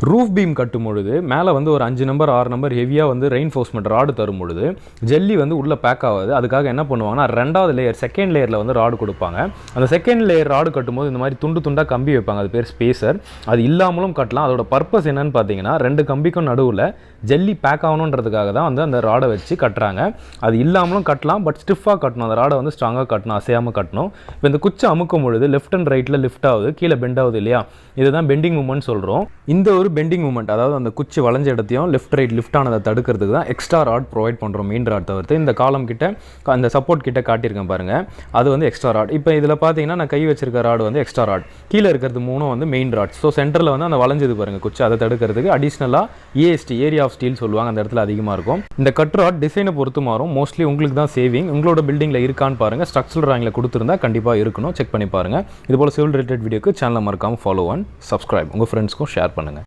Roof beam கட்டும் பொழுது மேலே வந்து ஒரு 5 நம்பர் 6 நம்பர் ஹெவியாக வந்து ரெயின்ஃபோர்ஸ்மெண்ட் ராடு தரும் பொழுது ஜெல்லி வந்து உள்ளே பேக் ஆகாது. அதுக்காக என்ன பண்ணுவாங்கன்னா ரெண்டாவது லேயர் செகண்ட் லேயரில் வந்து ராடு கொடுப்பாங்க. அந்த செகண்ட் லேயர் ராடு கட்டும்போது இந்த மாதிரி துண்டு துண்டாக கம்பி வைப்பாங்க. அது பேர் ஸ்பேசர். அது இல்லாமலும் கட்டலாம். அதோட பர்பஸ் என்னன்னு பார்த்தீங்கன்னா 2 கம்பிக்கும் நடுவில் ஜெல்லி பேக் ஆகணுன்றதுக்காக தான் வந்து அந்த ராடை வச்சு கட்டுறாங்க. அது இல்லாமலும் கட்டலாம், பட் ஸ்டிஃபாக கட்டணும். அந்த ராடை வந்து ஸ்ட்ராங்காக கட்டணும், அசையாமல் கட்டணும். இப்போ இந்த குச்சை அமுக்கும் பொழுது லெஃப்ட் அண்ட் ரைட்டில் லிஃப்ட் ஆகுது, கீழே பெண்ட் ஆகுது இல்லையா? இதுதான் பெண்டிங் மூமெண்ட் சொல்கிறோம். இந்த ஒரு பெண்டிங் மூமெண்ட், அதாவது அந்த குச்சி வளைஞ்ச இடத்தையும் லெஃப்ட் ரைட் லிஃப்ட் ஆனதை தடுக்கிறதுக்கு தான் எக்ஸ்ட்ரா ராட் ப்ரொவைட் பண்ணுறோம். மெயின் ராட் தவிர்த்து இந்த காலம் கிட்ட அந்த சப்போர்ட் கிட்ட காட்டியிருக்கேன் பாருங்கள், அது வந்து எக்ஸ்ட்ரா ராட். இப்போ இதில் பார்த்தீங்கன்னா நான் கை வச்சிருக்க ராடு வந்து எக்ஸ்ட்ரா ராட், கீழே இருக்கிறது 3 வந்து மெயின் ராட். ஸோ சென்டரில் வந்து அந்த வளைஞ்சது பாருங்கள் குச்சி, அதை தடுக்கிறதுக்கு அடிஷ்னலாக ஏஎஸ்டி ஏரியா ஆஃப் ஸ்டீல் சொல்லுவாங்க, அந்த இடத்துல அதிகமாக இருக்கும். இந்த கட் ராட் டிசைனை பொறுத்து மாறும். மோஸ்ட்லி உங்களுக்கு தான் சேவிங். உங்களோட பில்டிங்கில் இருக்கான்னு பாருங்கள். ஸ்ட்ரக்சரல் டிராயிங்கில் கொடுத்துருந்தா கண்டிப்பாக இருக்கணும், செக் பண்ணி பாருங்கள். இதுபோல் சிவில் ரிலேட்டட் வீடியோக்கு சேனலை மறக்காமல் ஃபாலோ அண்ட் சப்ஸ்கிரைப். உங்கள் ஃப்ரெண்ட்ஸ்க்கும் ஷேர் பண்ணுங்கள்.